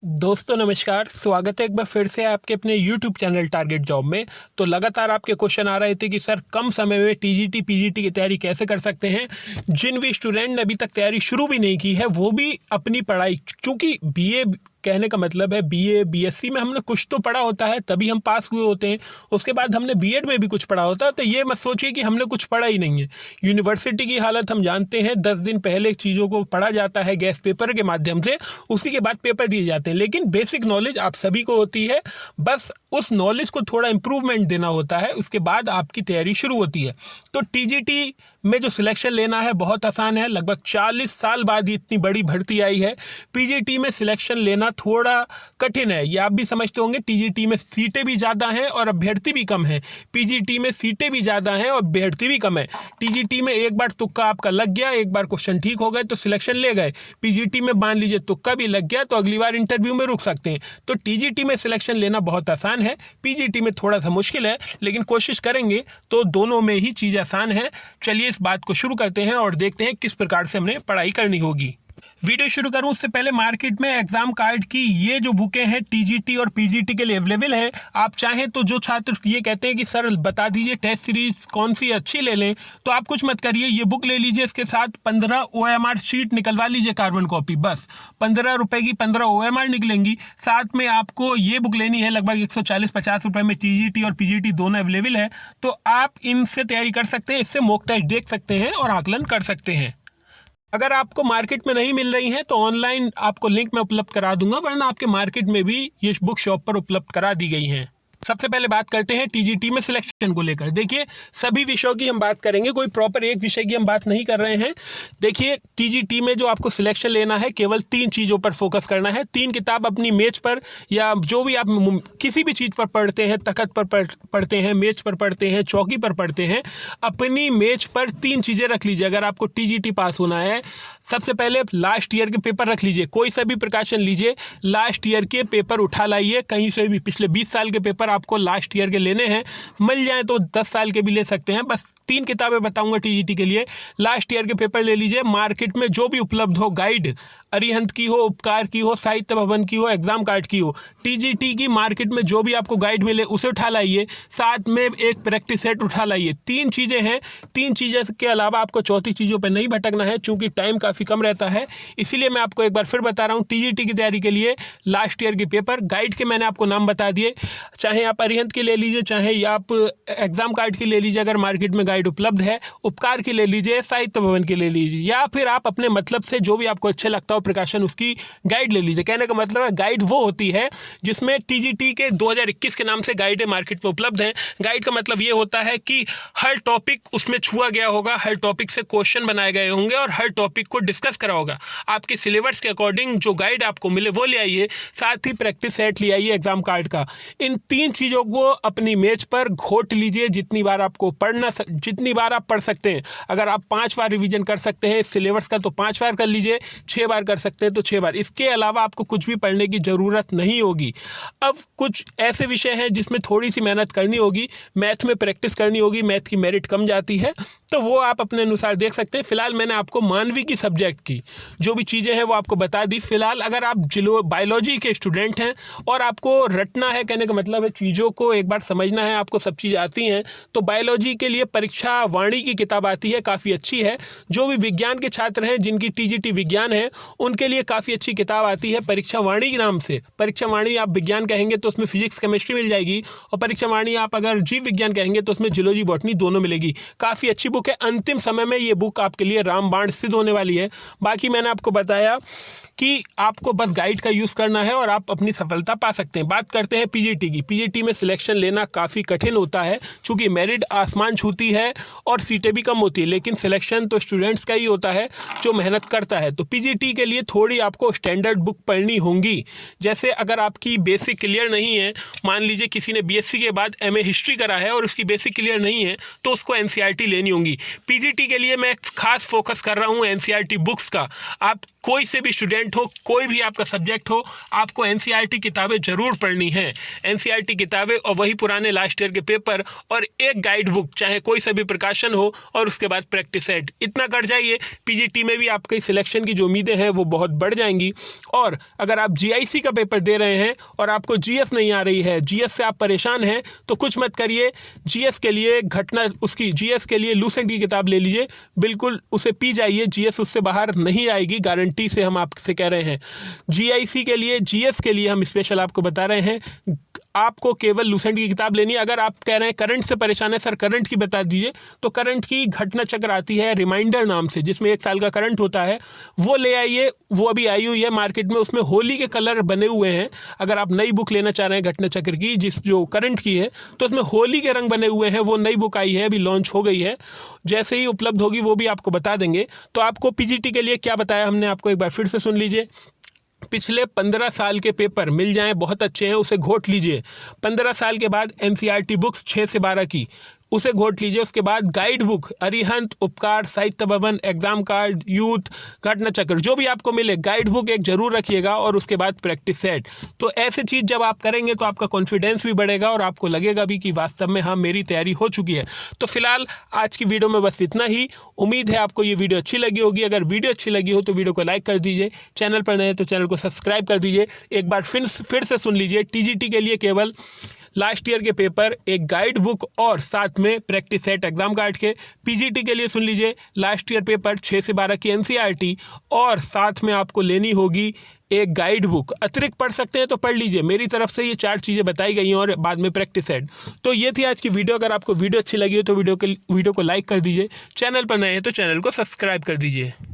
दोस्तों नमस्कार, स्वागत है एक बार फिर से आपके अपने YouTube चैनल टारगेट जॉब में। तो लगातार आपके क्वेश्चन आ रहे थे कि सर कम समय में टीजीटी पीजीटी की तैयारी कैसे कर सकते हैं। जिन भी स्टूडेंट ने अभी तक तैयारी शुरू भी नहीं की है वो भी अपनी पढ़ाई, क्योंकि बीए कहने का मतलब है बीए बीएससी में हमने कुछ तो पढ़ा होता है तभी हम पास हुए होते हैं, उसके बाद हमने बीएड में भी कुछ पढ़ा होता है। तो ये मत सोचिए कि हमने कुछ पढ़ा ही नहीं है। यूनिवर्सिटी की हालत हम जानते हैं, 10 दिन पहले चीज़ों को पढ़ा जाता है गैस पेपर के माध्यम से, उसी के बाद पेपर दिए जाते हैं। लेकिन बेसिक नॉलेज आप सभी को होती है, बस उस नॉलेज को थोड़ा इंप्रूवमेंट देना होता है, उसके बाद आपकी तैयारी शुरू होती है। तो टीजीटी में जो सिलेक्शन लेना है बहुत आसान है। लगभग 40 साल बाद इतनी बड़ी भर्ती आई है। पीजीटी में सिलेक्शन लेना थोड़ा कठिन है, ये आप भी समझते होंगे। टीजीटी में सीटें भी ज़्यादा हैं और अभ्यर्थी भी कम है। पीजीटी में सीटें भी ज़्यादा हैं और अभ्यर्थी भी कम है। टीजीटी में एक बार तुक्का आपका लग गया, एक बार क्वेश्चन ठीक हो गए तो सिलेक्शन ले गए। पीजीटी में मान लीजिए तुक्का भी लग गया तो अगली बार इंटरव्यू में रुक सकते हैं। तो टीजीटी में सिलेक्शन लेना बहुत आसान है, पीजीटी में थोड़ा सा मुश्किल है, लेकिन कोशिश करेंगे तो दोनों में ही चीज़ आसान है। चलिए इस बात को शुरू करते हैं और देखते हैं किस प्रकार से हमें पढ़ाई करनी होगी। वीडियो शुरू करूं उससे पहले मार्केट में एग्जाम कार्ड की ये जो बुकें हैं टीजीटी और पीजीटी के लिए अवेलेबल है। आप चाहें तो जो छात्र ये कहते हैं कि सर बता दीजिए टेस्ट सीरीज कौन सी अच्छी ले लें, तो आप कुछ मत करिए, ये बुक ले लीजिए। इसके साथ 15 OMR शीट निकलवा लीजिए, कार्बन कॉपी, बस 15 रुपए की 15 OMR निकलेंगी। साथ में आपको ये बुक लेनी है, लगभग 140-50 रुपए में टीजीटी और पीजीटी दोनों अवेलेबल है। तो आप इनसे तैयारी कर सकते हैं, इससे मॉक टेस्ट देख सकते हैं और आकलन कर सकते हैं। अगर आपको मार्केट में नहीं मिल रही है तो ऑनलाइन आपको लिंक में उपलब्ध करा दूंगा, वरना आपके मार्केट में भी ये बुक शॉप पर उपलब्ध करा दी गई हैं। सबसे पहले बात करते हैं टीजीटी में सिलेक्शन को लेकर। देखिए सभी विषयों की हम बात करेंगे, कोई प्रॉपर एक विषय की हम बात नहीं कर रहे हैं। देखिए टीजीटी में जो आपको सिलेक्शन लेना है, केवल 3 चीज़ों पर फोकस करना है। 3 किताब अपनी मेज पर या जो भी आप किसी भी चीज़ पर पढ़ते हैं, तख्त पर पढ़ते हैं, मेज पर पढ़ते हैं, चौकी पर पढ़ते हैं, अपनी मेज पर 3 चीज़ें रख लीजिए अगर आपको टीजीटी पास होना है। सबसे पहले लास्ट ईयर के पेपर रख लीजिए, कोई सा भी प्रकाशन लीजिए, लास्ट ईयर के पेपर उठा लाइए, कहीं से भी पिछले 20 साल के पेपर आपको लास्ट ईयर के लेने हैं। मिल जाए तो 10 साल के भी ले सकते हैं। बस 3 किताबें बताऊंगा टीजीटी के लिए। लास्ट ईयर के पेपर ले लीजिए, मार्केट में जो भी उपलब्ध हो, गाइड अरिहंत की हो, उपकार की हो, साहित्य भवन की हो, एग्जाम कार्ड की हो, टीजीटी की मार्केट में जो भी आपको गाइड मिले उसे उठा लाइए। साथ में एक प्रैक्टिस सेट उठा लाइए। 3 चीज़ें हैं, 3 चीज़ें के अलावा आपको चौथी चीज़ों पर नहीं भटकना है, चूँकि टाइम काफ़ी कम रहता है। इसीलिए मैं आपको एक बार फिर बता रहा हूँ, टीजीटी की तैयारी के लिए लास्ट ईयर के पेपर, गाइड के मैंने आपको नाम बता दिए, चाहे आप अरिहंत की ले लीजिए, चाहे आप एग्जाम कार्ड की ले लीजिए अगर मार्केट में गाइड उपलब्ध है, उपकार की ले लीजिए, साहित्य भवन की ले लीजिए, या फिर आप अपने मतलब से जो भी आपको अच्छा लगता हो प्रकाशन उसकी गाइड ले लीजिए। कहने का मतलब है गाइड वो होती है जिसमें टीजीटी के 2021 के नाम से गाइड मार्केट में उपलब्ध हैं। गाइड का मतलब ये होता है कि हर टॉपिक उसमें छुआ गया होगा, हर टॉपिक से क्वेश्चन बनाए गए होंगे और हर टॉपिक को डिस्कस करा होगा। आपके सिलेबस के अकॉर्डिंग जो गाइड आपको मिले वो ले आइए, साथ ही प्रैक्टिस सेट ले आइए एग्जाम कार्ड का। इन 3 चीज़ों को अपनी मेज पर घोट लीजिए, जितनी बार आपको जितनी बार आप पढ़ सकते हैं। अगर आप 5 बार रिवीजन कर सकते हैं सिलेबस का तो 5 बार कर लीजिए, 6 बार कर सकते हैं तो 6 बार। इसके अलावा आपको कुछ भी पढ़ने की ज़रूरत नहीं होगी। अब कुछ ऐसे विषय हैं जिसमें थोड़ी सी मेहनत करनी होगी, मैथ में प्रैक्टिस करनी होगी, मैथ की मेरिट कम जाती है, तो वो आप अपने अनुसार देख सकते हैं। फिलहाल मैंने आपको मानवी की सब्जेक्ट की जो भी चीज़ें हैं वो आपको बता दी। फिलहाल अगर आप बायोलॉजी के स्टूडेंट हैं और आपको रटना है, कहने का मतलब है चीज़ों को एक बार समझना है, आपको सब चीज़ आती हैं, तो बायोलॉजी के लिए परीक्षा वाणी की किताब आती है, काफ़ी अच्छी है। जो भी विज्ञान के छात्र हैं जिनकी टीजीटी विज्ञान है उनके लिए काफ़ी अच्छी किताब आती है परीक्षा वाणी के नाम से। परीक्षा वाणी आप विज्ञान कहेंगे तो उसमें फिजिक्स केमिस्ट्री मिल जाएगी, और परीक्षा वाणी आप अगर जीव विज्ञान कहेंगे तो उसमें जूलॉजी बॉटनी दोनों मिलेगी। काफ़ी अच्छी बुक है। अंतिम समय में ये बुक आपके लिए रामबाण सिद्ध होने वाली है। बाकी मैंने आपको बताया कि आपको बस गाइड का यूज़ करना है और आप अपनी सफलता पा सकते हैं। बात करते हैं पीजीटी की। पीजीटी में सिलेक्शन लेना काफ़ी कठिन होता है, चूँकि मेरिट आसमान छूती है और सीटें भी कम होती है, लेकिन सिलेक्शन तो स्टूडेंट्स का ही होता है जो मेहनत करता है। तो पीजीटी के लिए थोड़ी आपको स्टैंडर्ड बुक पढ़नी होंगी। जैसे अगर आपकी बेसिक क्लियर नहीं है, मान लीजिए किसी ने बीएससी के बाद एमए हिस्ट्री करा है और उसकी बेसिक क्लियर नहीं है, तो उसको एनसीईआरटी लेनी होंगी। पीजीटी के लिए मैं खास फोकस कर रहा हूँ एनसीईआरटी बुक्स का। आप कोई से भी स्टूडेंट हो, कोई भी आपका सब्जेक्ट हो, आपको एनसीईआरटी किताबें जरूर पढ़नी है। एनसीईआरटी किताबें और वही पुराने लास्ट ईयर के पेपर और एक गाइड बुक, चाहे कोई सा भी प्रकाशन हो, और उसके बाद प्रैक्टिस सेट। इतना कर जाइए, पीजीटी में भी आपकी सिलेक्शन की जो उम्मीदें हैं वो बहुत बढ़ जाएंगी। और अगर आप जीआईसी का पेपर दे रहे हैं और आपको जीएस नहीं आ रही है, जीएस से आप परेशान हैं, तो कुछ मत करिए। जीएस के लिए जीएस के लिए लूसेंट की किताब ले लीजिए, बिल्कुल उसे पी जाइए, जीएस उससे बाहर नहीं आएगी, गारंटी से हम आपसे कह रहे हैं। जीआईसी के लिए, जीएस के लिए हम स्पेशल आपको बता रहे हैं, आपको केवल लूसेंट की किताब लेनी है। अगर आप कह रहे हैं करंट से परेशान है, सर करंट की बता दीजिए, तो करंट की घटना चक्र आती है रिमाइंडर नाम से, जिसमें 1 साल का करंट होता है, वो ले आइए। वो अभी आई हुई है मार्केट में, उसमें होली के कलर बने हुए हैं। अगर आप नई बुक लेना चाह रहे हैं घटना चक्र की, जो करंट की है, तो उसमें होली के रंग बने हुए हैं। वो नई बुक आई है, अभी लॉन्च हो गई है, जैसे ही उपलब्ध होगी वो भी आपको बता देंगे। तो आपको पीजीटी के लिए क्या बताया हमने, आपको एक बार फिर से सुन लीजिए। पिछले 15 साल के पेपर मिल जाएं, बहुत अच्छे हैं, उसे घोट लीजिए। 15 साल के बाद एनसीईआरटी बुक्स 6 से 12 की, उसे घोट लीजिए। उसके बाद गाइड बुक, अरिहंत, उपकार, साहित्य भवन, एग्जाम कार्ड, यूथ, घटना चक्र, जो भी आपको मिले, गाइड बुक एक जरूर रखिएगा। और उसके बाद प्रैक्टिस सेट। तो ऐसी चीज़ जब आप करेंगे तो आपका कॉन्फिडेंस भी बढ़ेगा और आपको लगेगा भी कि वास्तव में हाँ, मेरी तैयारी हो चुकी है। तो फिलहाल आज की वीडियो में बस इतना ही। उम्मीद है आपको ये वीडियो अच्छी लगी होगी। अगर वीडियो अच्छी लगी हो तो वीडियो को लाइक कर दीजिए, चैनल पर नए हैं तो चैनल को सब्सक्राइब कर दीजिए। एक बार फिर से सुन लीजिए, टीजीटी के लिए केवल लास्ट ईयर के पेपर, एक गाइड बुक और साथ में प्रैक्टिस सेट एग्जाम कार्ड के। पीजीटी के लिए सुन लीजिए, लास्ट ईयर पेपर 6 से 12 की एनसीईआरटी, और साथ में आपको लेनी होगी एक गाइड बुक। अतिरिक्त पढ़ सकते हैं तो पढ़ लीजिए, मेरी तरफ से ये 4 चीज़ें बताई गई हैं, और बाद में प्रैक्टिस सेट। तो ये थी आज की वीडियो। अगर आपको वीडियो अच्छी लगी हो तो वीडियो को लाइक कर दीजिए, चैनल पर नए हैं तो चैनल को सब्सक्राइब कर दीजिए।